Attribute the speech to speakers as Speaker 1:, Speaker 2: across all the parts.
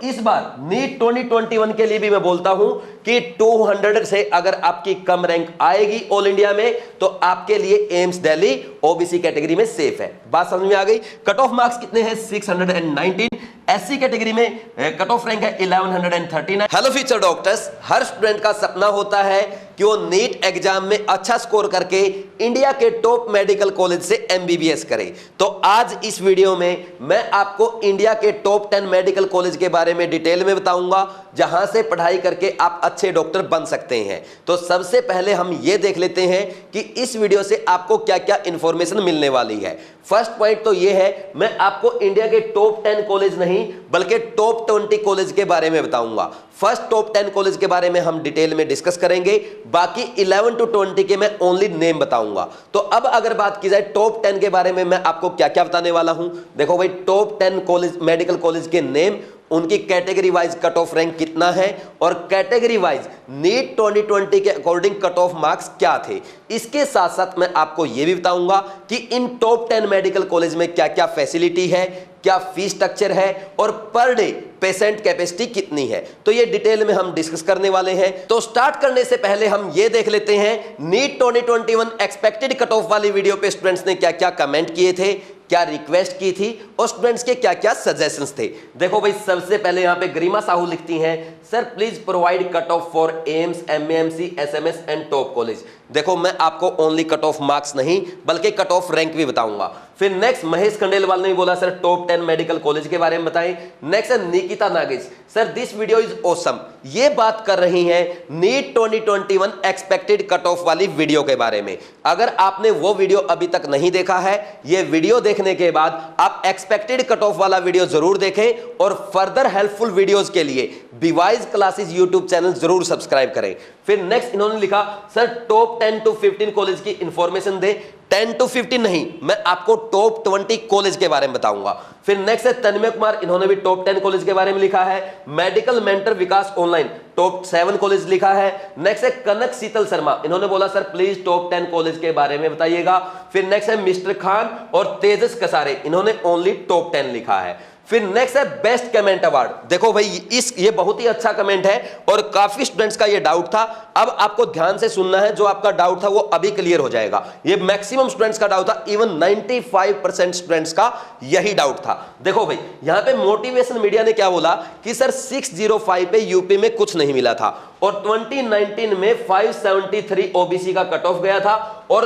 Speaker 1: इस बार नीट 2021 के लिए भी मैं बोलता हूं कि 200 से अगर आपकी कम रैंक आएगी ऑल इंडिया में तो आपके लिए एम्स दिल्ली ओबीसी कैटेगरी में सेफ है। बात समझ में आ गई। कट ऑफ मार्क्स कितने हैं? 619। एससी कैटेगरी में कट ऑफ रैंक है 1139। हेलो फ्यूचर डॉक्टर्स, हर स्टूडेंट का सपना होता है कि वो नीट एग्जाम में अच्छा स्कोर करके इंडिया के टॉप मेडिकल कॉलेज से एमबीबीएस करे। तो आज इस वीडियो में मैं आपको इंडिया के टॉप 10 मेडिकल कॉलेज के बारे में डिटेल में बताऊंगा जहां से पढ़ाई करके आप अच्छे डॉक्टर बन सकते हैं। तो सबसे पहले हम ये देख लेते हैं कि इस वीडियो से आपको क्या क्या इंफॉर्मेशन मिलने वाली है। फर्स्ट पॉइंट तो ये है, मैं आपको इंडिया के टॉप 10 कॉलेज नहीं बल्कि टॉप 20 कॉलेज के बारे में बताऊंगा। फर्स्ट टॉप 10 कॉलेज के बारे में हम डिटेल में डिस्कस करेंगे, बाकी 11 to 20 के मैं ओनली नेम बताऊंगा। तो अब अगर बात की जाए टॉप 10 के बारे में मैं आपको क्या क्या बताने वाला हूं। देखो भाई, टॉप 10 कॉलेज मेडिकल कॉलेज के नेम, उनकी category wise cut off rank कितना है और कैटेगरी वाइज नीट 2020 के अकॉर्डिंग कट ऑफ मार्क्स क्या थे। इसके साथ साथ मैं आपको यह भी बताऊंगा कि इन टॉप 10 मेडिकल कॉलेज में क्या क्या फैसिलिटी है, क्या फीस स्ट्रक्चर है और पर डे पेशेंट कैपेसिटी कितनी है। तो ये डिटेल में हम डिस्कस करने वाले हैं। तो स्टार्ट करने से पहले हम ये देख लेते हैं नीट 2021 एक्सपेक्टेड कट ऑफ वाली वीडियो पे स्टूडेंट्स ने क्या क्या कमेंट किए थे, क्या रिक्वेस्ट की थी और स्टूडेंट्स के क्या क्या सजेशंस थे। देखो भाई, सबसे पहले यहां पे गरिमा साहू लिखती हैं, sir please provide cut off for AIIMS, MMC, SMS and top college. देखो, मैं आपको ओनली कट ऑफ मार्क्स नहीं बल्कि कट ऑफ रैंक भी बताऊंगा। फिर नेक्स्ट महेश खंडेलवाल ने बोला, सर टॉप 10 मेडिकल कॉलेज के बारे में बताएं। नेक्स्ट है Nikita Nagesh, sir this video is awesome. ये बात कर रही हैं नीट 2021 एक्सपेक्टेड कट ऑफ वाली वीडियो के बारे में। अगर आपने वो वीडियो अभी तक नहीं देखा है, ये वीडियो देखने के बाद आप एक्सपेक्टेड कट ऑफ वाला वीडियो जरूर देखें और फर्दर हेल्पफुल वीडियोस के लिए बीवाइज क्लासेस यूट्यूब चैनल जरूर सब्सक्राइब करें। फिर नेक्स्ट इन्होंने लिखा, सर टॉप 10 to 15 कॉलेज की इंफॉर्मेशन दे। 10 to 15 नहीं, मैं आपको टॉप 20 कॉलेज के बारे में बताऊंगा। फिर नेक्स्ट है तन्मय कुमार, इन्होंने भी टॉप 10 कॉलेज के बारे में लिखा है। मेडिकल मेंटर विकास ऑनलाइन टॉप 7 कॉलेज लिखा है। नेक्स्ट है कनक शीतल शर्मा, इन्होंने बोला सर प्लीज टॉप 10 कॉलेज के बारे में बताइएगा। फिर नेक्स्ट है मिस्टर खान और तेजस कसारे, इन्होंने ओनली टॉप 10 लिखा है। फिर नेक्स्ट है बेस्ट कमेंट अवार्ड। देखो भाई, ये बहुत ही अच्छा कमेंट है और काफी स्टूडेंट्स का ये डाउट था। अब आपको ध्यान से सुनना है, जो आपका डाउट था वो अभी क्लियर हो जाएगा। ये मैक्सिमम स्टूडेंट्स का डाउट था, इवन 95% स्टूडेंट्स का यही डाउट था। देखो भाई, यहां पे मोटिवेशन मीडिया ने क्या बोला कि सर 605 पे यूपी में कुछ नहीं मिला था और 2019 में 573 ओबीसी का कट ऑफ गया था और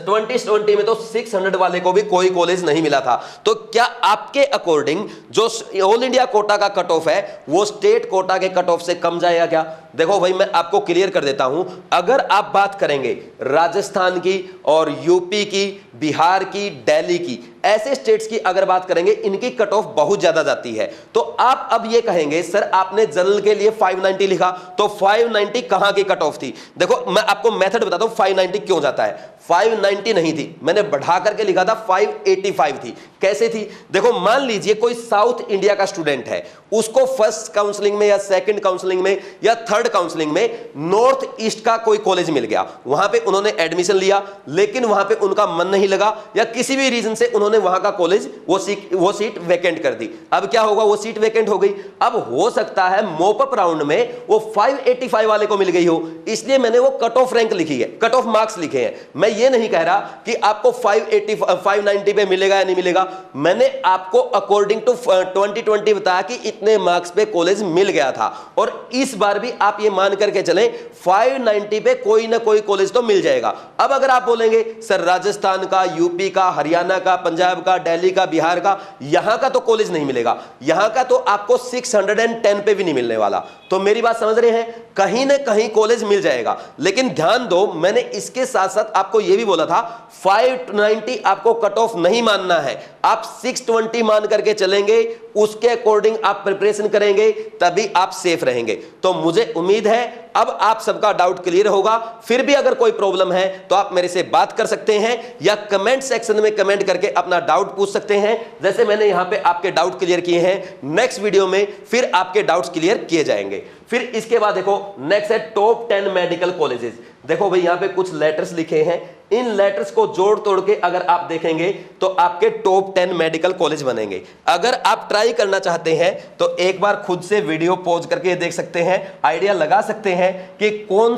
Speaker 1: 2020 में तो 600 वाले को भी कोई कॉलेज नहीं मिला था। तो क्या आपके अकॉर्डिंग जो ऑल इंडिया कोटा का कट ऑफ है वो स्टेट कोटा के कट ऑफ से कम जाएगा क्या? देखो भाई, मैं आपको क्लियर कर देता हूं। अगर आप बात करेंगे राजस्थान की और यूपी की, बिहार की, दिल्ली की, ऐसे स्टेट्स की अगर बात करेंगे, इनकी कट ऑफ बहुत ज्यादा जाती है। तो आप अब ये कहेंगे सर आपने जनरल के लिए 590 लिखा, तो 590 कहां की कट ऑफ थी? देखो, मैं आपको मेथड बताता हूं 590 क्यों जाता है। 590 नहीं थी, मैंने बढ़ा करके लिखा था 585 थी। कैसे थी? देखो, मान लीजिए कोई साउथ इंडिया का स्टूडेंट है, उसको फर्स्ट काउंसलिंग में या सेकंड काउंसलिंग में या थर्ड काउंसलिंग में नॉर्थ ईस्ट का कोई कॉलेज मिल गया, वहां पे उन्होंने एडमिशन लिया, लेकिन वहां पे उनका मन नहीं लगा या किसी भी रीजन से उन्होंने वहां का कॉलेज वो सीट वैकेंट कर दी। अब क्या होगा? वो सीट वैकेंट हो गई। अब हो सकता है मॉप अप राउंड में वो 585 वाले को मिल गई हो, इसलिए मैंने वो कट ऑफ रैंक लिखी है, कट ऑफ मार्क्स लिखे हैं। मैं ये नहीं कह रहा कि आपको 590 पे मिलेगा या नहीं मिलेगा। मैंने आपको अकॉर्डिंग टू 2020 बताया कि इतने मार्क्स पे कॉलेज मिल गया था और इस बार भी आप ये मान करके चलें 590 पे कोई ना कोई कॉलेज तो मिल जाएगा। अब अगर आप बोलेंगे सर राजस्थान का, यूपी का, हरियाणा का, पंजाब का, दिल्ली का, बिहार का, यहां का तो कॉलेज नहीं मिलेगा, यहां का तो आपको 610 पे भी नहीं मिलने वाला। तो मेरी बात समझ रहे हैं? कहीं ना कहीं कॉलेज मिल जाएगा, लेकिन ध्यान दो, मैंने इसके साथ साथ आपको यह भी बोला था 590 आपको कट ऑफ नहीं मानना है, आप 620 मान करके चलेंगे, उसके अकॉर्डिंग आप प्रिपरेशन करेंगे, तभी आप सेफ रहेंगे। तो मुझे उम्मीद है अब आप सबका डाउट क्लियर होगा। फिर भी अगर कोई प्रॉब्लम है तो आप मेरे से बात कर सकते हैं या कमेंट सेक्शन में कमेंट करके अपना डाउट पूछ सकते हैं, जैसे मैंने यहां पे आपके डाउट क्लियर किए हैं। नेक्स्ट वीडियो में फिर आपके डाउट्स क्लियर किए जाएंगे। फिर इसके बाद देखो नेक्स्ट है टॉप 10 मेडिकल कॉलेजेस। देखो भाई, यहां पे कुछ लेटर्स लिखे हैं, इन लेटर्स को जोड़ तोड़ के अगर आप देखेंगे तो आपके टॉप 10 मेडिकल कॉलेज बनेंगे। अगर आप ट्राई करना चाहते हैं तो एक बार खुद से वीडियो पॉज करके देख सकते हैं, आइडिया लगा सकते हैं कि कौन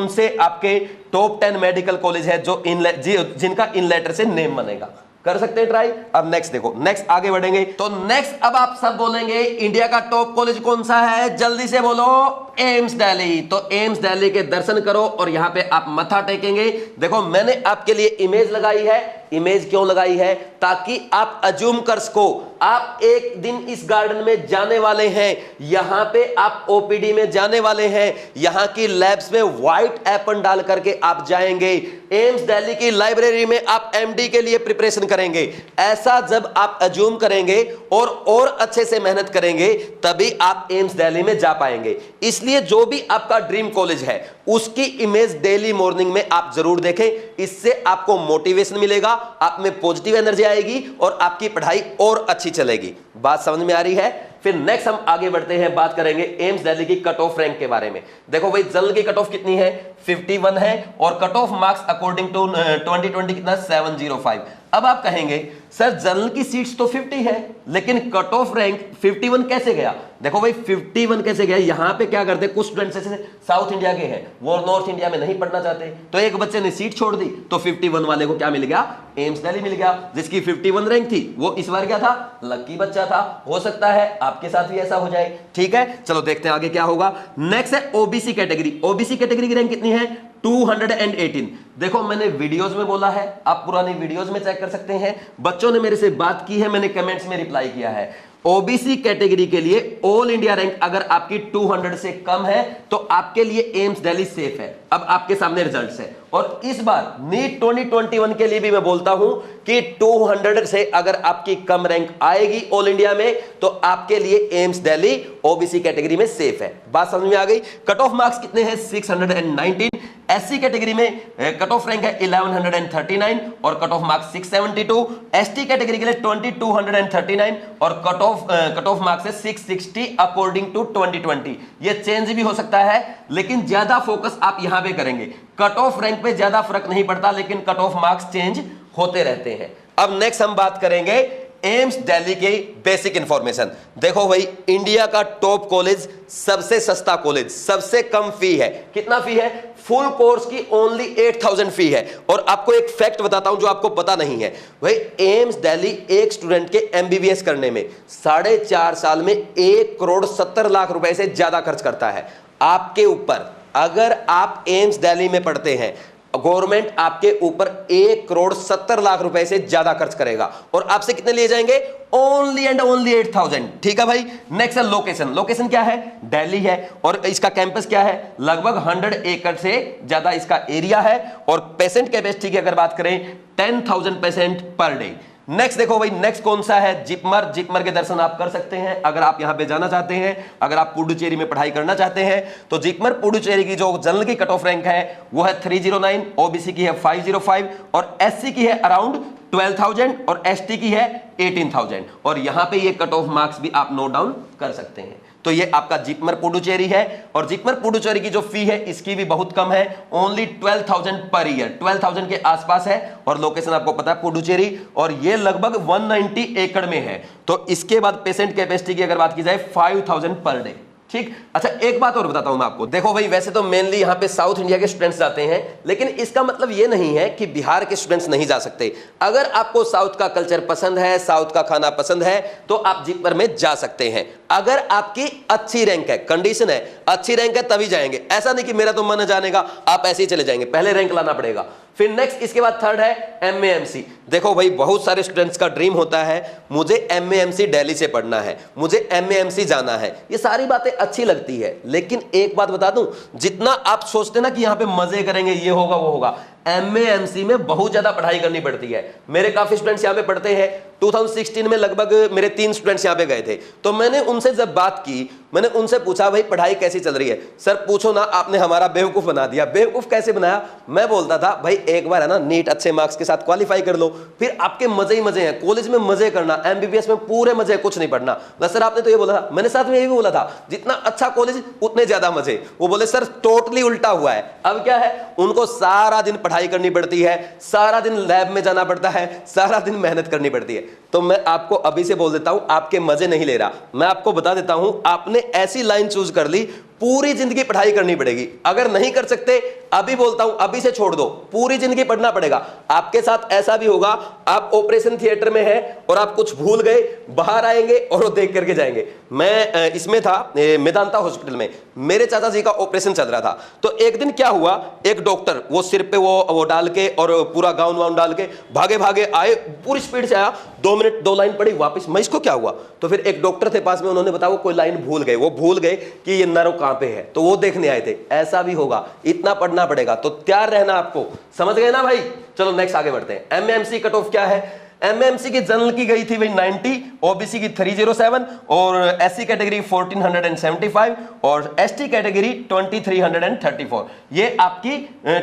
Speaker 1: से आपके टॉप 10 मेडिकल कॉलेज है जो जिनका इन लेटर से नेम बनेगा। कर सकते हैं ट्राई। अब नेक्स्ट देखो, नेक्स्ट आगे बढ़ेंगे तो नेक्स्ट अब आप सब बोलेंगे इंडिया का टॉप कॉलेज कौन सा है, जल्दी से बोलो एम्स दिल्ली। तो एम्स दिल्ली के दर्शन करो और यहां पे आप मत्था टेकेंगे। देखो मैंने आपके लिए इमेज लगाई है। इमेज क्यों लगाई है? ताकि आप अज्यूम कर सको आप एक दिन इस गार्डन में जाने वाले हैं, यहां पे आप ओपीडी में जाने वाले हैं, यहां की लैब्स में व्हाइट एप्पल डाल करके आप जाएंगे, एम्स दिल्ली की लाइब्रेरी में आप एमडी के लिए प्रिपरेशन करेंगे। ऐसा जब आप अज्यूम करेंगे और अच्छे से मेहनत करेंगे तभी आप एम्स दिल्ली में जा पाएंगे। इसलिए जो भी आपका ड्रीम कॉलेज है उसकी इमेज डेली मॉर्निंग में आप जरूर देखें। इससे आपको मोटिवेशन मिलेगा, आप में पॉजिटिव एनर्जी आएगी और आपकी पढ़ाई और अच्छी चलेगी। बात समझ में आ रही है? फिर नेक्स्ट हम आगे बढ़ते हैं, बात करेंगे एम्स दिल्ली की कट ऑफ रैंक के बारे में। देखो भाई जनरल की कट ऑफ कितनी है? 51 है और cut off marks according to 2020 कितना? 705। अब आप कहेंगे सर जनरल की सीट्स तो 50 है लेकिन कट ऑफ रैंक 51 कैसे गया? देखो भाई 51 कैसे गया, यहां पे क्या करते हैं कुछ स्टूडेंट्स ऐसे साउथ इंडिया के हैं वो नॉर्थ इंडिया में नहीं पढ़ना चाहते, तो एक बच्चे ने सीट छोड़ दी तो 51 वाले को क्या मिल गया? एम्स दिल्ली मिल गया। जिसकी 51 रैंक थी वो इस बार क्या था? लकी बच्चा था। हो सकता है आपके साथ भी ऐसा हो जाए। ठीक है, चलो देखते हैं आगे क्या होगा। नेक्स्ट है ओबीसी कैटेगरी। ओबीसी कैटेगरी की रैंक कितनी है? 218। देखो मैंने वीडियोस में बोला है, आप पुरानी वीडियोस में चेक कर सकते हैं, बच्चों ने मेरे से बात की है, मैंने कमेंट्स में रिप्लाई किया है। ओबीसी कैटेगरी के लिए ऑल इंडिया रैंक अगर आपकी 200 से कम है तो आपके लिए एम्स दिल्ली सेफ है। अब आपके सामने रिजल्ट्स है और इस बार नीट 2021 के लिए भी मैं बोलता हूं कि 200 से अगर आपकी कम रैंक आएगी ऑल इंडिया में तो आपके लिए एम्स दिल्ली ओबीसी कैटेगरी में सेफ है। बात समझ में आ गई? कट ऑफ मार्क्स कितने हैं? 619। एससी कैटेगरी में कट ऑफ रैंक है 1139 और cut off marks 672। ST category के लिए 2239 और कट ऑफ मार्क्स है 660 अकॉर्डिंग टू 2020। ये चेंज भी हो सकता है लेकिन ज्यादा फोकस आप यहां पे करेंगे। कट ऑफ रैंक पे ज्यादा फर्क नहीं पड़ता लेकिन कट ऑफ मार्क्स चेंज होते रहते हैं। अब नेक्स्ट हम बात करेंगे एम्स दिल्ली की बेसिक इंफॉर्मेशन। देखो भाई इंडिया का टॉप कॉलेज, सबसे सस्ता कॉलेज, सबसे कम फी है। कितना फी है? फुल कोर्स की ओनली 8000 फी है। और आपको एक फैक्ट बताता हूं जो आपको पता नहीं है, भाई एम्स दिल्ली एक स्टूडेंट के एमबीबीएस करने में 4.5 साल में 1,70,00,000 रुपए से ज्यादा खर्च करता है। आपके ऊपर, अगर आप एम्स दिल्ली में पढ़ते हैं, गवर्नमेंट आपके ऊपर 1,70,00,000 रुपए से ज्यादा खर्च करेगा और आपसे कितने लिए जाएंगे? Only and only 8000। ठीक है भाई। नेक्स्ट है लोकेशन। लोकेशन क्या है? दिल्ली है और इसका कैंपस क्या है? लगभग 100 एकड़ से ज्यादा इसका एरिया है और पेशेंट कैपेसिटी की अगर बात करें 10,000 पेशेंट पर डे। नेक्स्ट देखो भाई, नेक्स्ट कौन सा है? जिपमर। जिपमर के दर्शन आप कर सकते हैं अगर आप यहां पे जाना चाहते हैं, अगर आप पुडुचेरी में पढ़ाई करना चाहते हैं तो जिपमर पुडुचेरी की जो जनरल की कट ऑफ रैंक है वो है 309, ओबीसी की है 505 और एससी की है अराउंड 12,000 और एसटी की है 18,000 और यहां पे ये कट ऑफ मार्क्स भी आप नोट डाउन कर सकते हैं। तो ये आपका जिपमर पुडुचेरी है और जिपमर पुडुचेरी की जो फी है इसकी भी बहुत कम है, ओनली 12,000 पर ईयर, 12,000 के आसपास है और लोकेशन आपको पता है पुडुचेरी और ये लगभग 190 एकड़ में है। तो इसके बाद पेशेंट कैपेसिटी की अगर बात की जाए 5,000 पर डे। ठीक। अच्छा एक बात और बताता हूं मैं आपको। देखो भाई वैसे तो मेनली यहां पे साउथ इंडिया के स्टूडेंट्स जाते हैं लेकिन इसका मतलब ये नहीं है कि बिहार के स्टूडेंट्स नहीं जा सकते। अगर आपको साउथ का कल्चर पसंद है, साउथ का खाना पसंद है तो आप जिपमर में जा सकते हैं। अगर आपकी अच्छी रैंक है, कंडीशन है अच्छी रैंक है तभी जाएंगे, ऐसा नहीं कि मेरा तो मन जाने का आप ऐसे ही चले जाएंगे, पहले रैंक लाना पड़ेगा। फिर नेक्स्ट इसके बाद थर्ड है एमएएमसी। देखो भाई बहुत सारे स्टूडेंट्स का ड्रीम होता है मुझे एमएएमसी दिल्ली से पढ़ना है, मुझे एमएएमसी जाना है, ये सारी बातें अच्छी लगती है लेकिन एक बात बता दूं, जितना आप सोचते ना कि यहां पे मजे करेंगे ये होगा वो होगा, एमएएमसी में बहुत ज्यादा पढ़ाई करनी पड़ती है। मेरे काफी स्टूडेंट्स यहां पे पढ़ते हैं 2016 में लगभग मेरे 3 स्टूडेंट्स यहाँ पे गए थे, तो मैंने उनसे जब बात की, मैंने उनसे पूछा भाई पढ़ाई कैसी चल रही है? सर पूछो ना, आपने हमारा बेवकूफ बना दिया। बेवकूफ कैसे बनाया? मैं बोलता था भाई एक बार है ना नीट अच्छे मार्क्स के साथ क्वालिफाई कर लो, फिर आपके मजे ही मजे हैं, कॉलेज में मजे करना, एमबीबीएस में पूरे मजे, कुछ नहीं पढ़ना। बस सर आपने तो ये बोला था, मैंने साथ में ये भी बोला था जितना अच्छा कॉलेज उतने ज्यादा मजे। वो बोले सर टोटली उल्टा हुआ है। अब क्या है, उनको सारा दिन पढ़ाई करनी पड़ती है, सारा दिन लैब में जाना पड़ता है, सारा दिन मेहनत करनी पड़ती है। तो मैं आपको अभी से बोल देता हूं, आपके मजे नहीं ले रहा, मैं आपको बता देता हूं, आपने ऐसी लाइन चूज कर ली, पूरी जिंदगी पढ़ाई करनी पड़ेगी। अगर नहीं कर सकते, अभी बोलता हूं अभी से छोड़ दो, पूरी जिंदगी पढ़ना पड़ेगा। आपके साथ ऐसा भी होगा, आप ऑपरेशन थिएटर में हैं और आप कुछ भूल गए, बाहर आएंगे और वो देख करके जाएंगे। मैं इसमें था मेदांता हॉस्पिटल में, मेरे चाचा जी का ऑपरेशन चल रहा था। तो एक दिन क्या हुआ, एक डॉक्टर वो सिर पे वो डाल के और पूरा गाउन वाउन डाल के भागे भागे आए, पूरी स्पीड से आया, 2 मिनट 2 लाइन पढ़ी वापस। मैं इसको क्या हुआ? तो फिर एक डॉक्टर थे पास में, उन्होंने बताया वो कोई लाइन भूल गए, वो भूल गए कि ये नर्व कहां पे है, तो वो देखने आए थे। ऐसा भी होगा, इतना पढ़ना पड़ेगा, तो तैयार रहना आपको। समझ गए ना भाई? चलो नेक्स्ट आगे बढ़ते हैं। एमएमसी कट ऑफ क्या है? एमएमसी की जनरल की गई थी भाई 90, ओबीसी की 307 और एससी कैटेगरी 1475 और एसटी कैटेगरी 2334। ये आपकी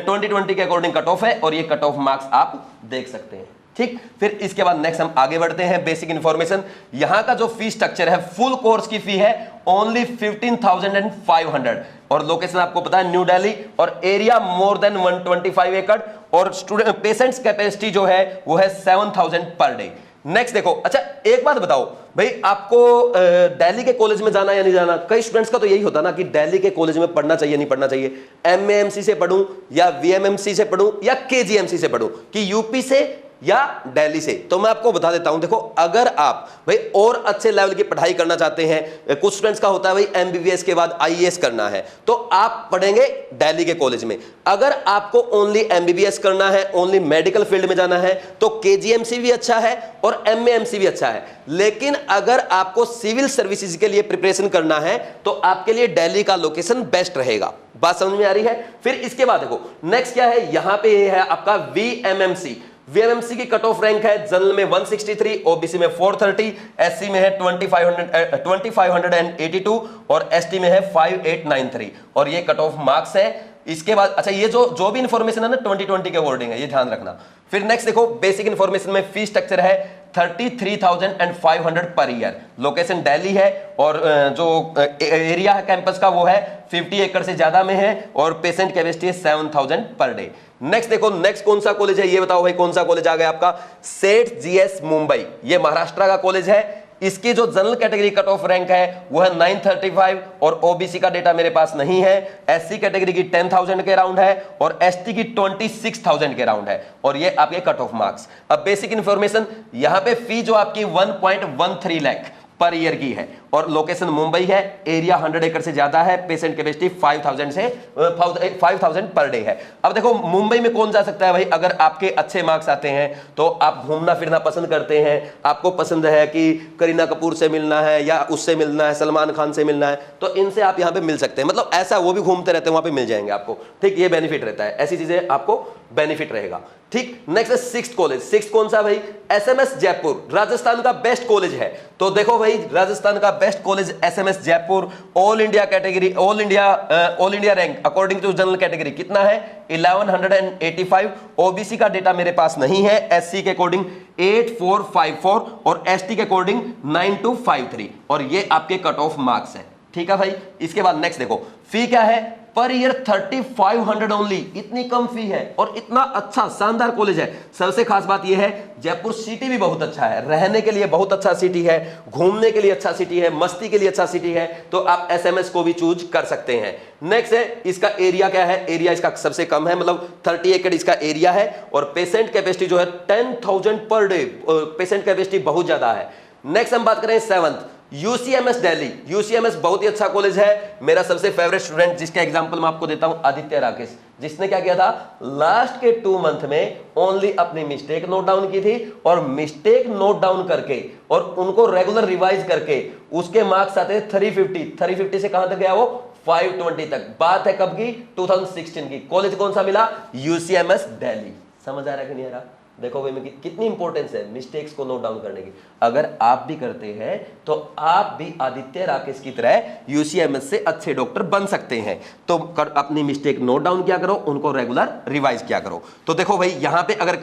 Speaker 1: 2020 के अकॉर्डिंग कट ऑफ है और ये कट ऑफ मार्क्स आप देख सकते हैं। ठीक, फिर इसके बाद नेक्स्ट हम आगे बढ़ते हैं। बेसिक इंफॉर्मेशन, यहां का जो फी स्ट्रक्चर है, फुल कोर्स की फी है ओनली 15,500 और लोकेशन आपको पता है न्यू दिल्ली और एरिया मोर देन 125 एकड़ और स्टूडेंट पेशेंट्स कैपेसिटी जो है वो है 7,000 पर डे। नेक्स्ट देखो, अच्छा एक बात बताओ भाई, आपको दिल्ली के कॉलेज में जाना या नहीं जाना? कई स्टूडेंट्स का तो यही होता ना कि दिल्ली के कॉलेज में पढ़ना चाहिए नहीं पढ़ना चाहिए, एमएएमसी से पढ़ूं या वीएमएमसी से पढ़ूं या केजीएमसी से पढ़ूं कि यूपी से या दिल्ली से? तो मैं आपको बता देता हूं, देखो अगर आप भाई और अच्छे लेवल की पढ़ाई करना चाहते हैं, कुछ स्टूडेंट्स का होता है भाई एमबीबीएस के बाद आईएएस करना है, तो आप पढ़ेंगे दिल्ली के कॉलेज में। अगर आपको ओनली एमबीबीएस करना है, ओनली मेडिकल फील्ड में जाना है, तो केजीएमसी भी अच्छा है और एमएएमसी भी अच्छा है। लेकिन अगर आपको सिविल सर्विसेज के लिए प्रिपरेशन करना है तो आपके लिए दिल्ली का लोकेशन बेस्ट रहेगा। बात समझ में आ रही है? फिर इसके बाद देखो नेक्स्ट क्या है, यहां पे ये है आपका वीएमएमसी। वीएमएमसी की कट ऑफ रैंक है जनरल में 163, ओबीसी में 430, एससी में है 2582 और एसटी में है 5893 और ये कट ऑफ मार्क्स है। इसके बाद अच्छा ये जो भी इंफॉर्मेशन है ना 2020 के अकॉर्डिंग है, ये ध्यान रखना। फिर नेक्स्ट देखो, बेसिक इंफॉर्मेशन में फी स्ट्रक्चर है 33,500 पर ईयर, लोकेशन दिल्ली है और जो एरिया है कैंपस का वो है 50 एकड़ से ज्यादा में है और पेशेंट कैपेसिटी है 7,000 पर डे। नेक्स्ट देखो, नेक्स्ट कौन सा कॉलेज है ये बताओ भाई, कौन सा कॉलेज आ गया आपका? सेठ जीएस मुंबई, ये महाराष्ट्र का कॉलेज है। इसकी जो general category cut off rank है वो है 935 और ओबीसी का डेटा मेरे पास नहीं है। एससी कैटेगरी की 10,000 के राउंड है और एसटी की 26,000 के राउंड है और ये आपके कट ऑफ मार्क्स। अब बेसिक इंफॉर्मेशन, यहां पे फी जो आपकी 1.13 लाख पर ईयर की है और लोकेशन मुंबई है, एरिया 100 एकड़ से ज्यादा है, पेशेंट कैपेसिटी 5,000 पर डे है। अब देखो मुंबई में कौन जा सकता है भाई? अगर आपके अच्छे मार्क्स आते हैं तो आप घूमना फिरना पसंद करते हैं, आपको पसंद है कि करीना कपूर से मिलना है या उससे मिलना है, सलमान खान से मिलना है, तो इनसे आप यहाँ पे मिल सकते हैं। मतलब ऐसा वो भी घूमते रहते हैं, वहां पे मिल जाएंगे आपको। ठीक, ये बेनिफिट रहता है, ऐसी चीजें आपको बेनिफिट रहेगा। ठीक, नेक्स्ट है सिक्स्थ कॉलेज। सिक्स्थ कौन सा भाई? एसएमएस जयपुर, राजस्थान का बेस्ट कॉलेज है। तो देखो भाई, राजस्थान का best college SMS Jaipur, all India category, all India rank according to general category कितना है? 1185। ओबीसी का डेटा मेरे पास नहीं है, एससी के अकॉर्डिंग 8454 और एसटी के अकॉर्डिंग 9253 और ये आपके कट ऑफ मार्क्स है। ठीक है भाई, इसके बाद नेक्स्ट देखो, फी क्या है? पर ईयर 3500 ओनली, इतनी कम फी है और इतना अच्छा शानदार कॉलेज है। सबसे खास बात यह है जयपुर सिटी भी बहुत अच्छा है, रहने के लिए बहुत अच्छा सिटी है, घूमने के लिए अच्छा सिटी है, मस्ती के लिए अच्छा सिटी है, तो आप एसएमएस को भी चूज कर सकते हैं। नेक्स्ट है, इसका एरिया क्या है? एरिया इसका सबसे कम है, मतलब 30 एकड़ इसका एरिया है और पेशेंट कैपेसिटी जो है 10,000 पर डे, पेशेंट कैपेसिटी बहुत ज्यादा है। नेक्स्ट हम बात करें सेवंथ, यूसीएमएस दिल्ली। यूसीएमएस बहुत ही अच्छा कॉलेज है। मेरा सबसे फेवरेट स्टूडेंट जिसका एग्जांपल मैं आपको देता हूं, आदित्य राकेश, जिसने क्या किया था, लास्ट के 2 मंथ में ओनली अपनी मिस्टेक नोट डाउन की थी और मिस्टेक नोट डाउन करके और उनको रेगुलर रिवाइज करके उसके मार्क्स आते थे 350 से कहां तक गया वो? 520 तक। बात है कब की? 2016 की। कॉलेज कौन सा मिला? यूसीएमएस दिल्ली। समझ आ रहा है कि नहीं आ रहा? देखो भाई मैं कितनी इंपॉर्टेंस है मिस्टेक्स को नोट डाउन करने की। अगर आप भी करते हैं तो आप भी आदित्य राकेश की तरह यूसीएमएस से अच्छे डॉक्टर बन सकते हैं। तो अपनी मिस्टेक नोट डाउन किया करो, उनको रेगुलर रिवाइज किया करो। तो देखो भाई यहां पे अगर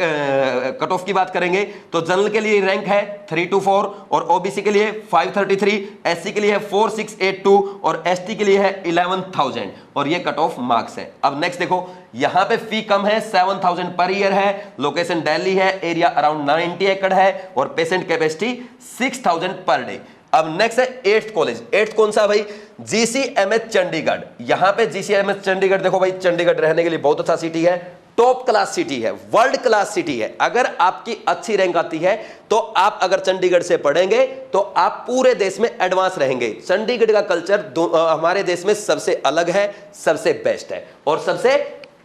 Speaker 1: कट ऑफ की बात करेंगे तो जनरल के लिए रैंक है 324 और ओबीसी के लिए 533, एससी के लिए है 4682 और एसटी के लिए है 11000 और ये कट ऑफ मार्क्स है। अब नेक्स्ट देखो यहां पे फी कम है 7000 पर ईयर है, लोकेशन दिल्ली है, एरिया अराउंड 90 एकड़ है और पेशेंट कैपेसिटी 6000 पर डे। अब नेक्स्ट है 8th कॉलेज। 8th कौन सा भाई? जीसीएमएच चंडीगढ़। यहां पे जीसीएमएच चंडीगढ़ देखो भाई चंडीगढ़ रहने के लिए बहुत अच्छा सिटी है, टॉप क्लास सिटी है, वर्ल्ड क्लास सिटी है। अगर आपकी अच्छी रैंक आती है तो आप अगर चंडीगढ़ से पढ़ेंगे तो आप पूरे देश में एडवांस रहेंगे। चंडीगढ़ का कल्चर हमारे देश में सबसे अलग है, सबसे बेस्ट है और सबसे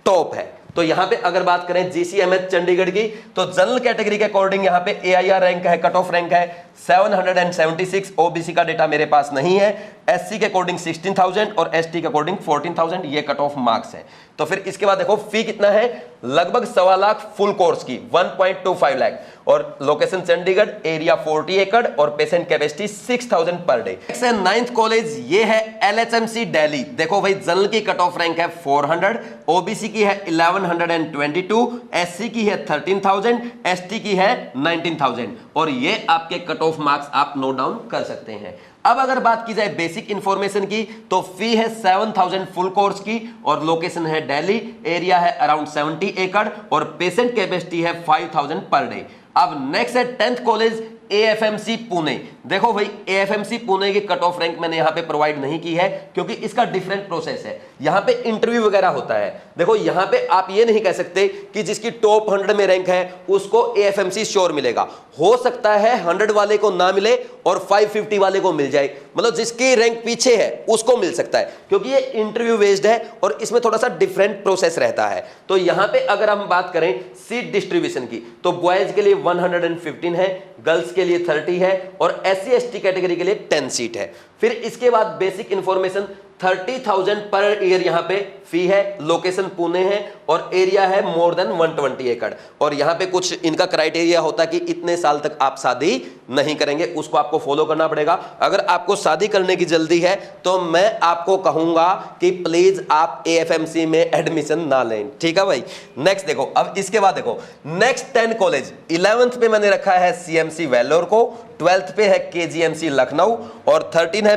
Speaker 1: टॉप है। तो यहां पे अगर बात करें जीसीएमएच चंडीगढ़ की तो जनरल कैटेगरी के अकॉर्डिंग यहां पे एआईआर रैंक है, कट ऑफ रैंक है 776, ओबीसी का डेटा मेरे पास नहीं है, एससी के अकॉर्डिंग 16000 और एसटी के अकॉर्डिंग 14000, ये कट ऑफ मार्क्स है। तो फिर इसके बाद देखो फी कितना है, लगभग 1.25 लाख फुल कोर्स की 1.25 लाख और लोकेशन चंडीगढ़, एरिया 40 एकड़ और patient capacity 6000 per day. 9th college ये है एलएचएमसी दिल्ली। देखो भाई जनरल की कट ऑफ रैंक है 400, ओबीसी की है 1122, एससी की है 13000, एसटी की है 19000 और ये आपके कट ऑफ मार्क्स आप नोट डाउन कर सकते हैं। अब अगर बात की जाए बेसिक इंफॉर्मेशन की तो फी है 7000 फुल कोर्स की और लोकेशन है दिल्ली, एरिया है अराउंड 70 एकड़ और पेशेंट कैपेसिटी है 5000 पर डे। अब नेक्स्ट है 10th कॉलेज एएफएमसी पुणे। देखो भाई एएफएमसी पुणे की कट ऑफ रैंक मैंने यहां पे प्रोवाइड नहीं की है क्योंकि इसका डिफरेंट प्रोसेस है, यहां पे इंटरव्यू वगैरह होता है। देखो यहां पे आप ये नहीं कह सकते कि जिसकी टॉप 100 में रैंक है उसको एएफएमसी श्योर मिलेगा। हो सकता है 100 वाले को ना मिले और 550 वाले को मिल जाए, मतलब जिसकी रैंक पीछे है उसको मिल सकता है क्योंकि ये इंटरव्यू बेस्ड है और इसमें थोड़ा सा डिफरेंट प्रोसेस रहता है। तो यहां पे अगर हम बात करें सीट डिस्ट्रीब्यूशन की तो बॉयज के लिए 115 है, गर्ल्स के लिए 30 है और एससी एसटी कैटेगरी के लिए 10 सीट है। फिर इसके बाद बेसिक इंफॉर्मेशन 30,000 पर ईयर यहां पे फी है, लोकेशन पुणे है और एरिया है मोर देन 120 एकड़ और यहां पे कुछ इनका क्राइटेरिया होता है कि इतने साल तक आप शादी नहीं करेंगे, उसको आपको फॉलो करना पड़ेगा। अगर आपको शादी करने की जल्दी है तो मैं आपको कहूंगा कि प्लीज आप एएफएमसी में एडमिशन ना लें, ठीक है भाई। नेक्स्ट देखो, अब इसके बाद देखो नेक्स्ट 10 कॉलेज 11th पे मैंने रखा है सीएमसी वेल्लोर को, 12th पे है केजीएमसी लखनऊ और 13 है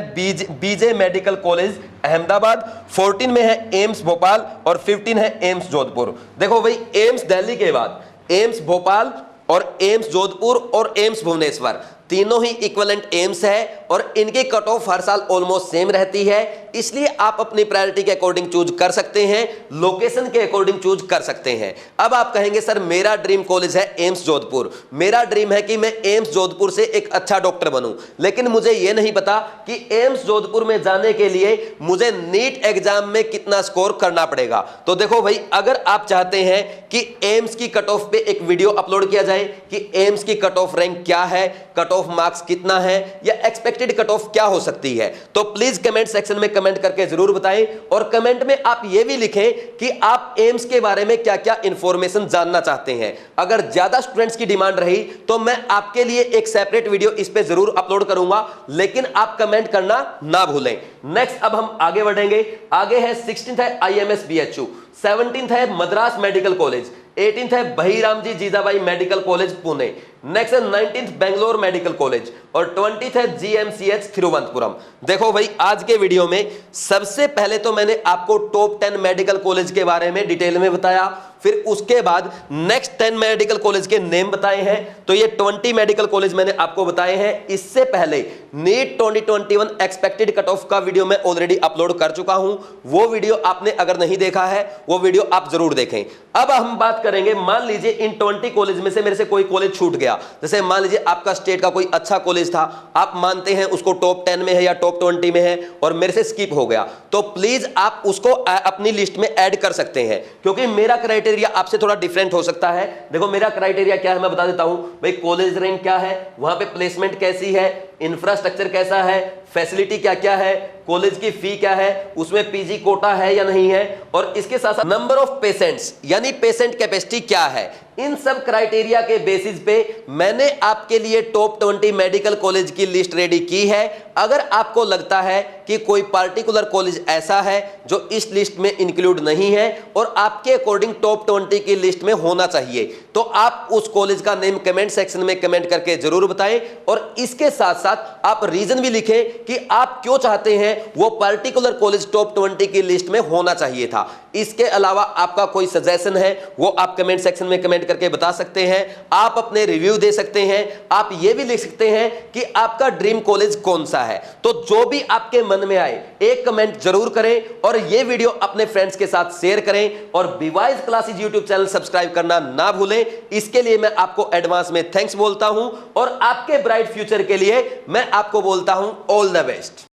Speaker 1: बीजे मेडिकल कॉलेज अहमदाबाद, 14 में है एम्स भोपाल और 15 है एम्स जोधपुर। देखो भाई एम्स दिल्ली के बाद एम्स भोपाल और एम्स जोधपुर और एम्स भुवनेश्वर तीनों ही इक्विवेलेंट एम्स है और इनकी कट ऑफ हर साल ऑलमोस्ट सेम रहती है, इसलिए आप अपनी प्रायोरिटी के अकॉर्डिंग चूज कर सकते हैं, लोकेशन के अकॉर्डिंग चूज कर सकते हैं। अब आप कहेंगे सर मेरा ड्रीम कॉलेज है एम्स जोधपुर, मेरा ड्रीम है कि मैं एम्स जोधपुर से एक अच्छा डॉक्टर बनूं, लेकिन मुझे यह नहीं पता कि एम्स जोधपुर में जाने के लिए मुझे नीट एग्जाम में कितना स्कोर करना पड़ेगा। तो देखो भाई अगर आप चाहते हैं कि एम्स की कट ऑफ पे एक वीडियो अपलोड किया जाए कि एम्स की कट ऑफ रैंक क्या है, कट ऑफ मार्क्स कितना है या एक्सपेक्टेड कट ऑफ क्या हो सकती है, तो प्लीज कमेंट सेक्शन में कमेंट करके जरूर बताएं और कमेंट में आप यह भी लिखें कि आप एम्स के बारे में क्या क्या इंफॉर्मेशन जानना चाहते हैं। अगर ज्यादा स्टूडेंट्स की डिमांड रही तो मैं आपके लिए एक सेपरेट वीडियो इस पे जरूर अपलोड करूंगा, लेकिन आप कमेंट करना ना भूलें। नेक्स्ट अब हम आगे बढ़ेंगे, आगे है 16th है आईएमएस बीएचयू, 17th है मद्रास मेडिकल कॉलेज, 18th है Byramjee Jeejeebhoy medical college Pune, next है 19th बेंगलोर मेडिकल कॉलेज और 20th है जीएमसीएच थिरुवनंतपुरम। देखो भाई आज के वीडियो में सबसे पहले तो मैंने आपको टॉप 10 मेडिकल कॉलेज के बारे में डिटेल में बताया, फिर उसके बाद नेक्स्ट 10 मेडिकल कॉलेज के नेम बताए हैं। तो ये 20 मेडिकल कॉलेज मैंने आपको बताए हैं। इससे पहले नीट 2021 एक्सपेक्टेड कट ऑफ का वीडियो मैं ऑलरेडी अपलोड कर चुका हूं, वो वीडियो आपने अगर नहीं देखा है वो वीडियो आप जरूर देखें। अब हम बात करेंगे, मान लीजिए इन 20 कॉलेज में से मेरे से कोई कॉलेज छूट गया, जैसे मान लीजिए आपका स्टेट का कोई अच्छा कॉलेज था, आप मानते हैं उसको टॉप 10 में है या टॉप 20 में है और मेरे से स्किप हो गया, तो प्लीज आप उसको अपनी लिस्ट में ऐड कर सकते हैं क्योंकि मेरा क्राइटेरिया आपसे थोड़ा डिफरेंट हो सकता है। देखो मेरा क्राइटेरिया क्या है मैं बता देता हूं भाई, कॉलेज रैंक क्या है, वहां पे प्लेसमेंट कैसी है, इंफ्रास्ट्रक्चर कैसा है, फैसिलिटी क्या क्या है, कॉलेज की फी क्या है, उसमें पीजी कोटा है या नहीं है, और इसके साथ साथ नंबर ऑफ पेशेंट्स यानी पेशेंट कैपेसिटी क्या है। इन सब क्राइटेरिया के बेसिस पे मैंने आपके लिए टॉप 20 मेडिकल कॉलेज की लिस्ट रेडी की है। अगर आपको लगता है कि कोई पार्टिकुलर कॉलेज ऐसा है जो इस लिस्ट में इंक्लूड नहीं है और आपके अकॉर्डिंग टॉप 20 की लिस्ट में होना चाहिए, तो आप उस कॉलेज का नेम कमेंट सेक्शन में कमेंट करके जरूर बताएं, और इसके साथ साथ आप रीजन भी लिखें कि आप क्यों चाहते हैं वो पर्टिकुलर कॉलेज टॉप 20 की लिस्ट में होना चाहिए था। इसके अलावा आपका कोई सजेशन है वो आप कमेंट सेक्शन में कमेंट करके बता सकते हैं। आप अपने रिव्यू दे सकते हैं। आप ये भी लिख सकते हैं कि आपका ड्रीम कॉलेज कौन सा है। तो जो भी आपके मन में आए एक कमेंट जरूर करें और ये वीडियो अपने फ्रेंड्स के साथ शेयर करें, और बीवाइज क्लासेस यूट्यूब चैनल सब्सक्राइब करना ना भूलें। इसके लिए मैं आपको एडवांस में थैंक्स बोलता हूं, और आपके ब्राइट फ्यूचर के लिए मैं आपको बोलता हूं ऑल द बेस्ट।